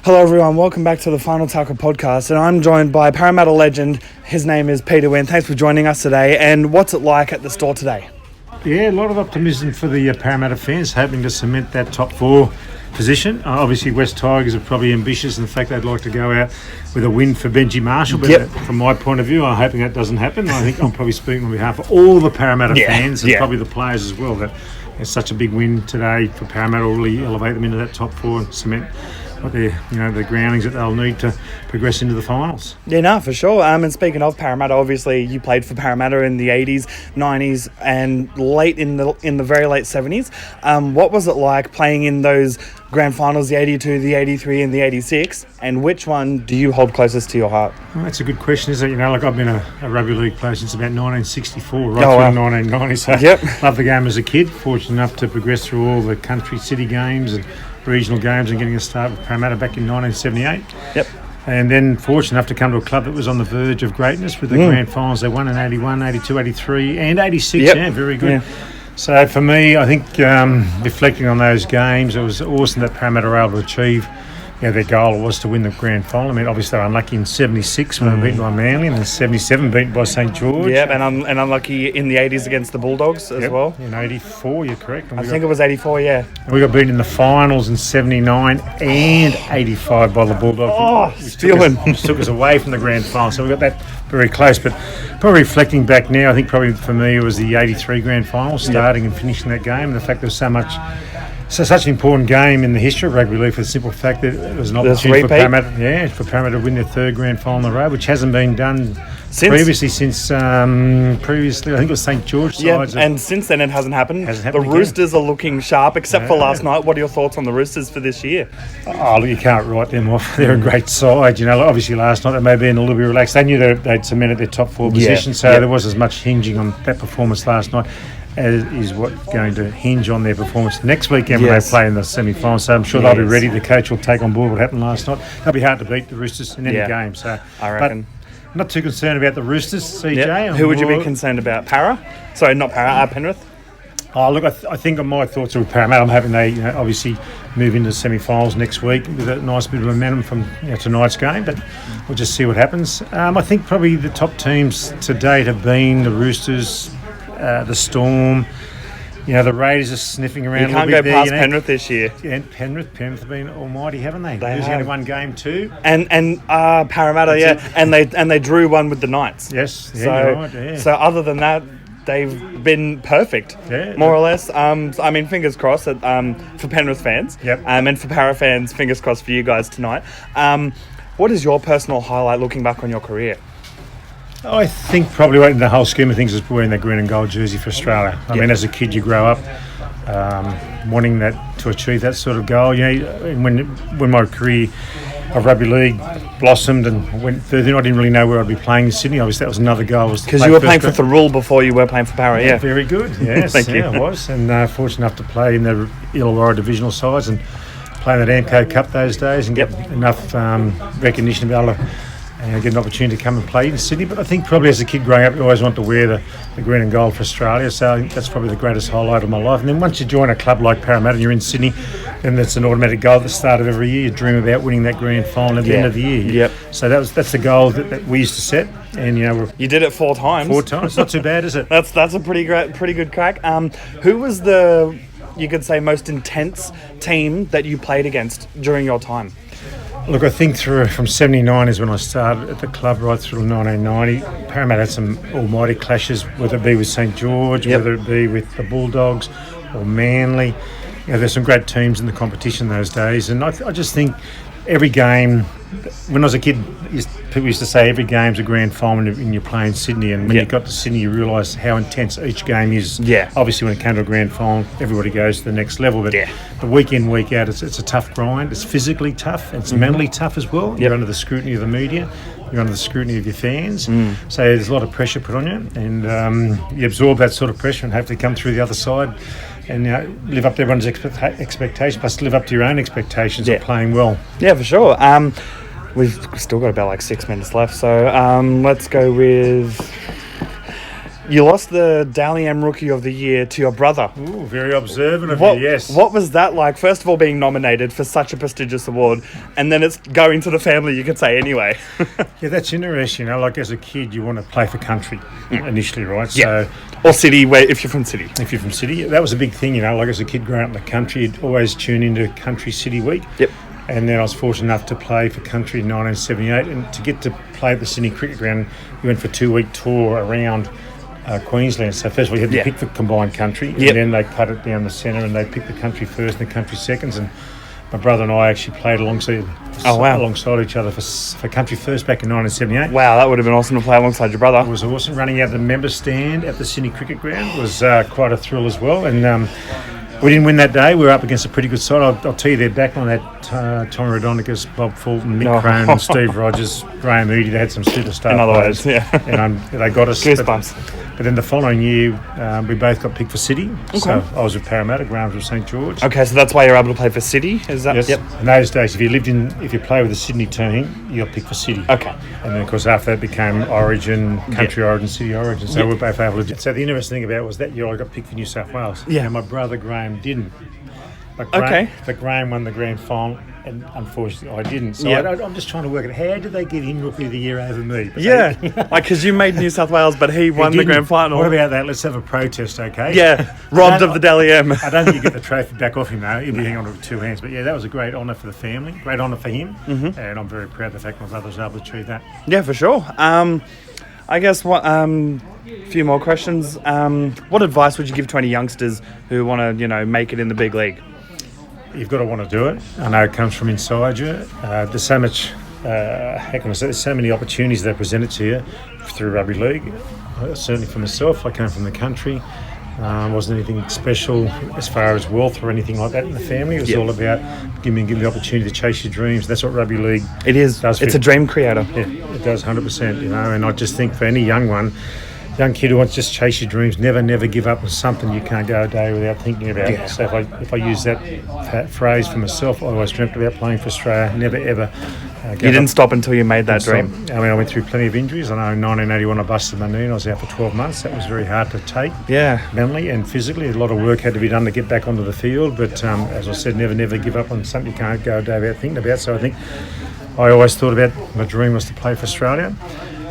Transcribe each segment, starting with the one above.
Hello everyone, welcome back to the Final Tackle podcast, and I'm joined by Parramatta legend. His name is Peter Wynn. Thanks for joining us today. And what's it like at the store today? Yeah, a lot of optimism for the Parramatta fans, hoping to cement that top four position. Obviously, West Tigers are probably ambitious in the fact they'd like to go out with a win for Benji Marshall. But from my point of view, I'm hoping that doesn't happen. I think I'm probably speaking on behalf of all the Parramatta fans and probably the players as well, that it's such a big win today for Parramatta will really elevate them into that top four and cement what the groundings that they'll need to progress into the finals. Yeah, no, for sure. And speaking of Parramatta, obviously you played for Parramatta in the 80s, 90s, and late in the very late 70s. What was it like playing in those grand finals, the 82, the 83, and the 86? And which one do you hold closest to your heart? Well, that's a good question, isn't it? I've been a rugby league player since about 1964, right through 1990. So loved the game as a kid. Fortunate enough to progress through all the country city games and regional games and getting a start with Parramatta back in 1978. And then fortunate enough to come to a club that was on the verge of greatness with the grand finals they won in 81, 82, 83 and 86. Yeah, very good. Yeah. So for me, I think reflecting on those games, it was awesome that Parramatta were able to achieve their goal was to win the grand final. I mean, obviously they were unlucky in 76 when they were beaten by Manly, and in 77 beaten by St George. Yep, and unlucky in the 80s against the Bulldogs as well. In 84, you're correct. I think it was 84, yeah. We got beaten in the finals in 79 and 85 by the Bulldogs. Which took us away from the grand final. So we got that very close. But probably reflecting back now, I think probably for me it was the 83 grand final, starting and finishing that game, and the fact there was such an important game in the history of rugby league for the simple fact that it was an opportunity for Parramatta to win their third grand final in a row, which hasn't been done previously since I think it was St George. And since then it hasn't happened. The Roosters are looking sharp, except for last night. What are your thoughts on the Roosters for this year? Oh, look, you can't write them off. They're a great side. Obviously last night they may have been a little bit relaxed. They knew they'd cemented their top four position, so there was as much hinging on that performance last night is what's going to hinge on their performance next weekend when they play in the semi-final. So I'm sure they'll be ready. The coach will take on board what happened last night. It'll be hard to beat the Roosters in any game. So I reckon. But not too concerned about the Roosters, CJ. Who would you be concerned about? Sorry, not Penrith. Oh, look, I think my thoughts are with Parramatta. I'm hoping they obviously move into the semi-finals next week with a nice bit of momentum from tonight's game, but we'll just see what happens. I think probably the top teams to date have been the Roosters, the Storm. The Raiders are sniffing around. You can't go past Penrith this year. Yeah, Penrith have been almighty, haven't they? They only one game too. And Parramatta, and they drew one with the Knights. Yes, So other than that, they've been perfect, more or less. Fingers crossed for Penrith fans. And for Para fans, fingers crossed for you guys tonight. What is your personal highlight looking back on your career? I think probably in the whole scheme of things is wearing that green and gold jersey for Australia. I mean, as a kid, you grow up wanting to achieve that sort of goal. When my career of rugby league blossomed and went further, I didn't really know where I'd be playing in Sydney. Obviously, that was another goal. Because you were playing for Thirroul before you were playing for Para, Very good, yes. Thank you. I was. And fortunate enough to play in the Illawarra divisional sides and play in that Amco Cup those days and get enough recognition to be able to get an opportunity to come and play in Sydney. But I think probably as a kid growing up, you always want to wear the green and gold for Australia. So I think that's probably the greatest highlight of my life. And then once you join a club like Parramatta and you're in Sydney, then that's an automatic goal at the start of every year. You dream about winning that grand final at the end of the year. So that's the goal that we used to set. And you did it 4 times. 4 times. It's not too bad, is it? That's a pretty good crack. Who was the, you could say, most intense team that you played against during your time? Look, I think from 79 is when I started at the club right through 1990. Parramatta had some almighty clashes, whether it be with St George, whether it be with the Bulldogs or Manly. There's some great teams in the competition those days. And I just think every game, when I was a kid, people used to say every game's a grand final and you're playing Sydney. And when you got to Sydney, you realise how intense each game is. Obviously, when it came to a grand final, everybody goes to the next level. But the week in, week out, it's a tough grind. It's physically tough. It's mentally tough as well. You're under the scrutiny of the media. You're under the scrutiny of your fans. So there's a lot of pressure put on you. And you absorb that sort of pressure and hopefully come through the other side and live up to everyone's expectations, plus live up to your own expectations of playing well. Yeah, for sure. We've still got about 6 minutes left, so let's go with You lost the Dally M Rookie of the Year to your brother. Ooh, very observant of What, you, yes. what was that like? First of all, being nominated for such a prestigious award, and then it's going to the family, you could say, anyway. Yeah, that's interesting. Like as a kid, you want to play for country initially, right? Yeah. So Or city, if you're from city. if you're from city, that was a big thing, like as a kid growing up in the country, you'd always tune into Country City Week. Yep. And then I was fortunate enough to play for country in 1978, and to get to play at the Sydney Cricket Ground, we went for a 2-week tour around Queensland. So first of all, you had to pick the combined country, and then they cut it down the centre, and they picked the country first and the country seconds. And my brother and I actually played alongside each other for country first back in 1978. Wow, that would have been awesome to play alongside your brother. It was awesome. Running out the member stand at the Sydney Cricket Ground was quite a thrill as well. And we didn't win that day. We were up against a pretty good side. I'll tell you, their backline had Tommy Rodonicus, Bob Fulton, Mick Crone, Steve Rogers, Graham Eady. They had some superstar In other players. words, yeah. And they got us. But then the following year, we both got picked for City. Okay. So I was with Parramatta, Graham was with St George. Okay, so that's why you're able to play for City? Is that? Yes. Yep. In those days, if you play with the Sydney team, you got picked for City. Okay. And then, of course, after that became Origin, Country Origin, City Origin. So we're both able to do. So the interesting thing about it was that year I got picked for New South Wales. Yeah. And my brother Graham didn't. But Graham won the grand final, and unfortunately I didn't. So I'm just trying to work out, how did they give him Rookie of the Year over me? But because you made New South Wales, but he won the grand final. What about that? Let's have a protest, okay? Yeah, robbed of the Dally M. I don't think you get the trophy back off him, though. He'll be hanging on with 2 hands. But yeah, that was a great honour for the family, great honour for him, and I'm very proud of the fact my brother was able to achieve that. Yeah, for sure. I guess what few more questions. What advice would you give to any youngsters who want to, make it in the big league? You've got to want to do it. I know it comes from inside you. There's so much, there's so many opportunities that are presented to you through rugby league. Certainly for myself, I came from the country. Wasn't anything special as far as wealth or anything like that in the family. It was all about giving the opportunity to chase your dreams. That's what rugby league does. It's a dream creator. Yeah, it does 100%, and I just think for any young kid who wants to just chase your dreams, never give up on something you can't go a day without thinking about. Yeah. So if I use that phrase for myself, I always dreamt about playing for Australia, never ever. You didn't stop until you made that dream. I went through plenty of injuries. I know in 1981 I busted my knee and I was out for 12 months. That was very hard to take, mentally and physically. A lot of work had to be done to get back onto the field. But as I said, never give up on something you can't go a day without thinking about. So I think I always thought about my dream was to play for Australia.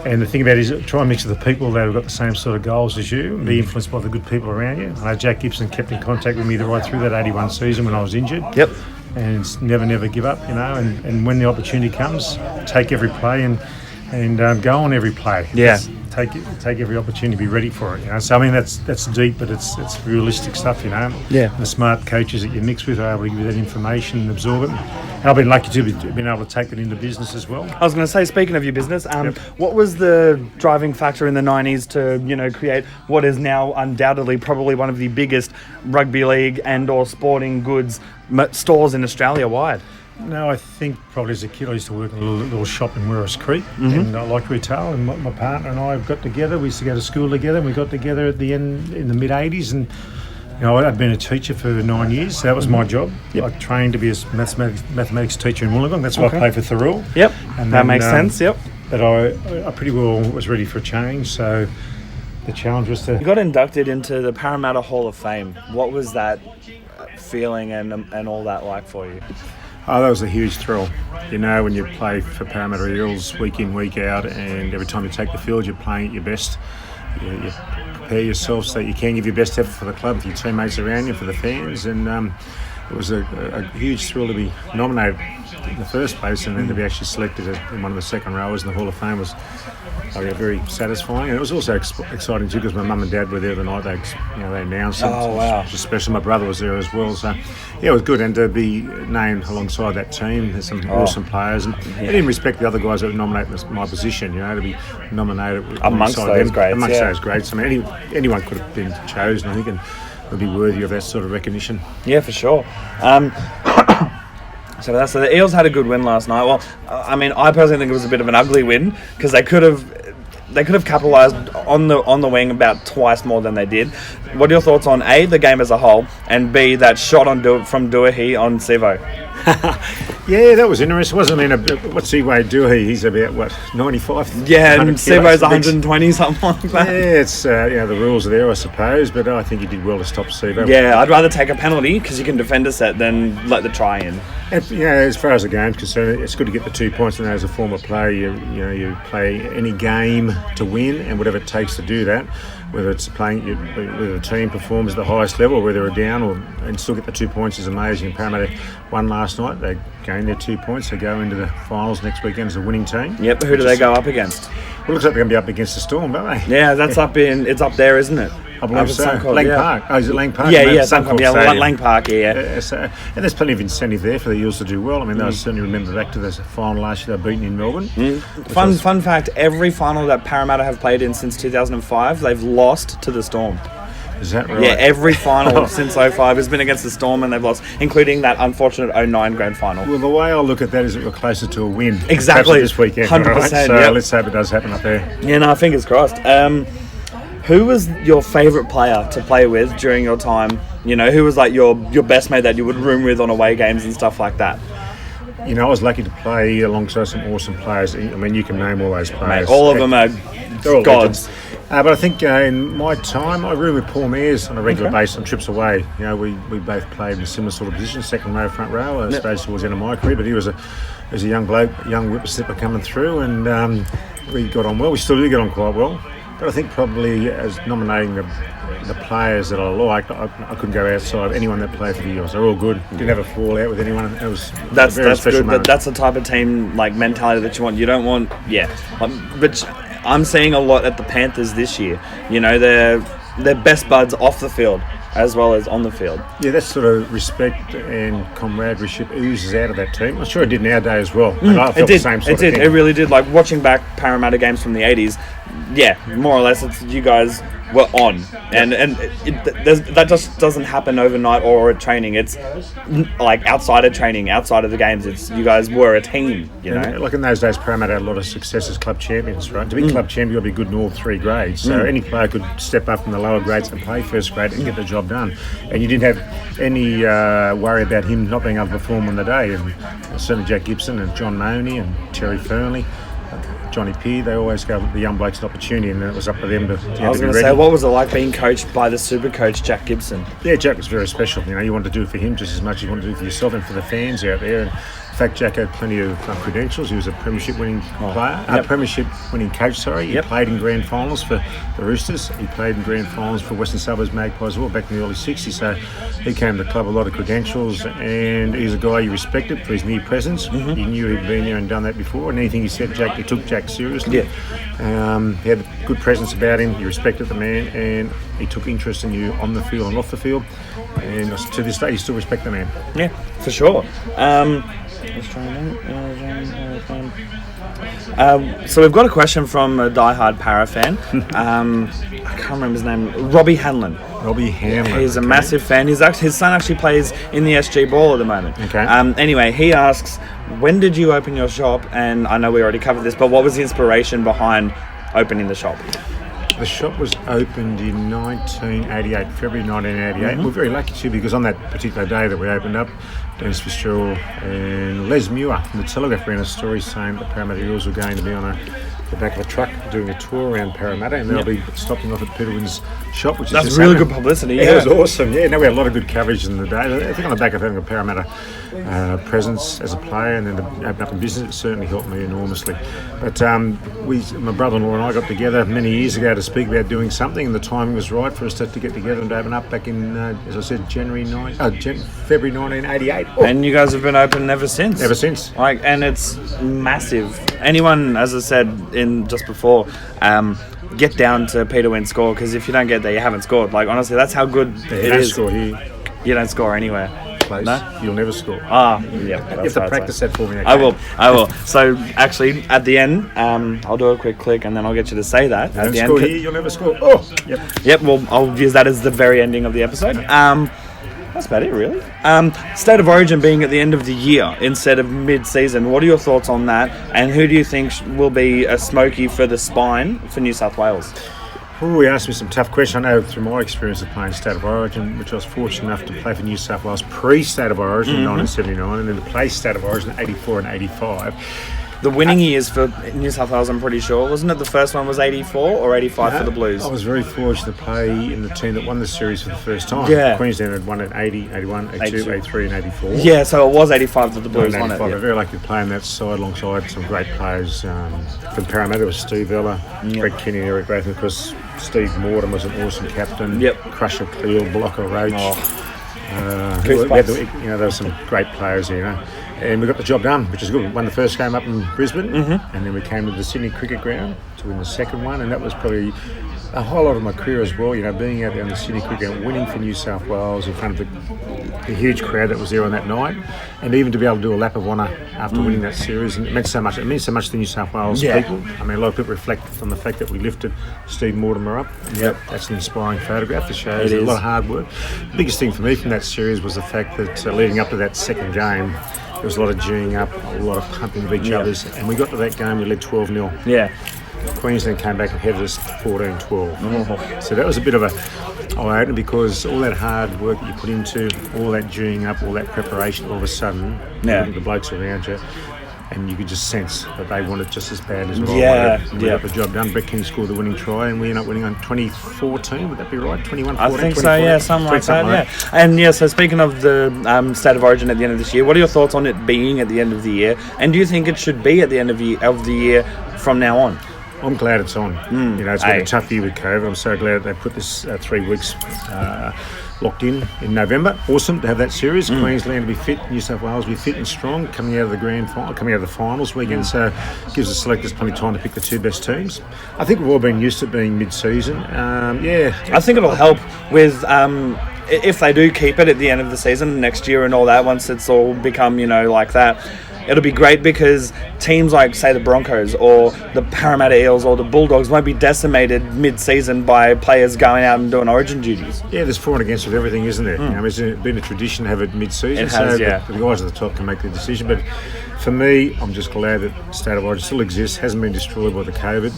And the thing about it is try and mix with the people that have got the same sort of goals as you and be influenced by the good people around you. I know Jack Gibson kept in contact with me right through that 81 season when I was injured. Yep. And it's never give up, and when the opportunity comes, take every play and go on every play. Yeah. Take every opportunity, be ready for it. So I mean that's deep, but it's realistic stuff. Yeah. And the smart coaches that you mix with are able to give you that information and absorb it. And I've been lucky to have been able to take that into business as well. I was going to say, speaking of your business, what was the driving factor in the 90s to create what is now undoubtedly probably one of the biggest rugby league and or sporting goods stores in Australia wide? No, I think probably as a kid I used to work in a little shop in Werris Creek, and I liked retail, and my partner and I got together. We used to go to school together, and we got together at the end in the mid-80s, and I'd been a teacher for 9 years, so that was my job. Yep. I trained to be a mathematics teacher in Wollongong. That's why I played for Thurrool. Yep, and that makes sense, yep. But I pretty well was ready for a change, so the challenge was to... You got inducted into the Parramatta Hall of Fame. What was that feeling and all that like for you? Oh, that was a huge thrill. When you play for Parramatta Eels week in, week out, and every time you take the field, you're playing at your best. You prepare yourself so that you can give your best effort for the club, for your teammates around you, for the fans, and it was a huge thrill to be nominated in the first place, and then to be actually selected in one of the second rowers in the Hall of Fame was very satisfying. And it was also exciting too because my mum and dad were there the night they announced it. Oh, wow. Especially my brother was there as well. So yeah, it was good, and to be named alongside that team, there's some awesome players, and in respect the other guys that were nominated my position, to be nominated amongst those greats. I mean, anyone could have been chosen, I think, and would be worthy of that sort of recognition. Yeah, for sure. So the Eels had a good win last night. Well, I mean, I personally think it was a bit of an ugly win because they could have capitalised on the wing about twice more than they did. What are your thoughts on A, the game as a whole, and B, that shot from Duahi on Sivo? Yeah, that was interesting, wasn't it? I mean, what's he weigh? He's about, 95? Yeah, and Sebo's 120, something like that. Yeah, it's, the rules are there, I suppose, but I think he did well to stop Sebo. Yeah, I'd rather take a penalty because you can defend a set than let the try in. And, as far as the game's concerned, it's good to get the 2 points, and as a former player, you play any game to win, and whatever it takes to do that, whether it's playing, whether the team performs at the highest level, whether they're down and still get the 2 points is amazing. Parramatta won last night. They gained their 2 points. They go into the finals next weekend as a winning team. Yep. Who do they go up against? Well, looks like they're going to be up against the Storm, don't they? Yeah, it's up there, isn't it? I believe so. Lang Park. Oh, is it Lang Park? Yeah, Lang Park, yeah. And there's plenty of incentive there for the Eels to do well. I mean, I certainly remember back to the final last year, they were beaten in Melbourne. Fun fact, every final that Parramatta have played in since 2005, they've lost to the Storm. Is that right? Yeah, every final since 05 has been against the Storm, and they've lost, including that unfortunate 09 grand final. Well, the way I look at that is that we're closer to a win. Exactly. This weekend. 100%. Right? So let's hope it does happen up there. Yeah, no, fingers crossed. Who was your favourite player to play with during your time? Who was like your best mate that you would room with on away games and stuff like that? I was lucky to play alongside some awesome players. I mean, you can name all those players. Mate, all of them are gods. But I think in my time, I roomed with Paul Mears on a regular basis on trips away. We both played in a similar sort of position, second row, front row. I suppose towards the end of my career, but he was a young bloke, young whippersnapper coming through, and we got on well. We still do get on quite well. But I think probably as nominating the players that I liked, I couldn't go outside anyone that played for the Eels. They're all good. Didn't have a fallout with anyone. It was that's a very special good. moment. That's the type of team mentality that you want. You don't want but I'm seeing a lot at the Panthers this year. They're best buds off the field as well as on the field. Yeah, that sort of respect and camaraderie oozes out of that team. I'm sure it did nowadays as well. I felt the same sort of thing. It really did. Like watching back Parramatta games from the 80s, yeah, more or less, it's you guys were on, and that just doesn't happen overnight or at training. It's like outside of training, outside of the games. It's you guys were a team, Like in those days, Parramatta had a lot of success as club champions, right? To be club champion, you've got to be good in all three grades. So any player could step up from the lower grades and play first grade and get the job done. And you didn't have any worry about him not being able to perform on the day. And certainly Jack Gibson and John Mooney and Terry Fernley, Johnny Peer, they always gave the young blokes an opportunity, and then it was up to them to I was going to say, what was it like being coached by the super coach Jack Gibson? Yeah, Jack was very special. You wanted to do it for him just as much as you wanted to do it for yourself and for the fans out there. And in fact, Jack had plenty of credentials. He was a premiership-winning player, premiership-winning coach. He played in grand finals for the Roosters. He played in grand finals for Western Suburbs Magpies as well back in the early '60s. So he came to the club with a lot of credentials, and he's a guy you respected for his near presence. He knew he'd been there and done that before, and anything he said, he took Jack seriously. Yeah. He had a good presence about him. You respected the man, and he took interest in you on the field and off the field. And to this day, you still respect the man. Yeah, for sure. So we've got a question from a diehard Para fan. I can't remember his name. Robbie Hanlon. He's a massive fan. His son actually plays in the SG Ball at the moment. Okay. Anyway, he asks, when did you open your shop? And I know we already covered this, but what was the inspiration behind opening the shop? The shop was opened in 1988, February 1988. We're very lucky too, because on that particular day that we opened up, Dennis Fitzgerald and Les Muir from the Telegraph ran a story saying that Parramatta Eels were going to be on the back of a truck doing a tour around Parramatta, and they'll be stopping off at Peter Wynn's shop, which is really good publicity. Yeah, it was awesome. Yeah, we had a lot of good coverage in the day. I think on the back of having a Parramatta presence as a player, and then to open up in business, it certainly helped me enormously. But my brother-in-law and I got together many years ago to speak about doing something, and the timing was right for us to get together and to open up back in, as I said, February 1988. Oh. And you guys have been open ever since. And it's massive. Anyone, as I said just before, get down to Peter Wynn score, because if you don't get there, you haven't scored. Honestly, that's how good it is. Score here. You don't score anywhere. No? You'll never score. Yeah. You have to practice that for me. Okay? I will. So actually, at the end, I'll do a quick click, and then I'll get you to say that. At the end, here, you'll never score. Oh, yep. Well, I'll use that as the very ending of the episode. That's about it, really. State of Origin being at the end of the year instead of mid-season. What are your thoughts on that? And who do you think will be a smoky for the spine for New South Wales? Oh, you asked me some tough questions. I know through my experience of playing State of Origin, which I was fortunate enough to play for New South Wales pre-State of Origin in 1979, and then to play State of Origin in 84 and 85. The winning years for New South Wales, I'm pretty sure. Wasn't it the first one was 84 or 85 for the Blues? I was very fortunate to play in the team that won the series for the first time. Yeah. Queensland had won it 80, 81, 82, 83 and 84. Yeah, so it was 85 that the Blues won it. I was very lucky to play on that side alongside some great players. From Parramatta was Steve Ella, Brett Kenny and Eric Grath. And of course, Steve Morton was an awesome captain. Yep. Crusher Cleo, Blocker Roach. There were some great players here, and we got the job done, which is good. We won the first game up in Brisbane, and then we came to the Sydney Cricket Ground to win the second one, and that was probably a whole lot of my career as well. Being out there on the Sydney Cricket Ground, winning for New South Wales in front of the huge crowd that was there on that night, and even to be able to do a lap of honour after winning that series, and it meant so much. It means so much to New South Wales people. I mean, a lot of people reflect on the fact that we lifted Steve Mortimer up. Yep. That's an inspiring photograph that shows a lot of hard work. The biggest thing for me from that series was the fact that leading up to that second game, there was a lot of geeing up, a lot of pumping of each other's, and we got to that game, we led 12-0. Yeah. Queensland came back and headed us 14-12. So that was a bit of a eye-opener, because all that hard work that you put into, all that geeing up, all that preparation, all of a sudden, the blokes around you, and you could just sense that they wanted just as bad as well. We got the job done. Brett Kenny scored the winning try, and we ended up winning on 2014. Would that be right? 21-14? I think so, yeah, something like that, yeah. And yeah, so speaking of the State of Origin at the end of this year, what are your thoughts on it being at the end of the year? And do you think it should be at the end of the year from now on? I'm glad it's on. It's been a tough year with COVID. I'm so glad they put this 3 weeks locked in November. Awesome to have that series. Queensland to be fit, New South Wales to be fit and strong, coming out of the finals weekend. So it gives the selectors plenty of time to pick the two best teams. I think we've all been used to it being mid-season. I think it'll help with if they do keep it at the end of the season next year and all that. Once it's all become like that, it'll be great, because teams like, say, the Broncos or the Parramatta Eels or the Bulldogs won't be decimated mid-season by players going out and doing origin duties. Yeah, there's for and against with everything, isn't there? It's been a tradition to have it mid-season. It has, the guys at the top can make the decision. But for me, I'm just glad that State of Origin still exists, hasn't been destroyed by the COVID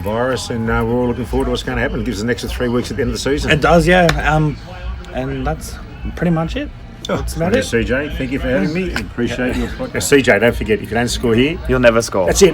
virus, and we're all looking forward to what's going to happen. It gives us an extra 3 weeks at the end of the season. It does, yeah. And that's pretty much it. That's about it. CJ, thank you for having me. Appreciate your podcast. CJ, don't forget, if you don't score here, you'll never score. That's it.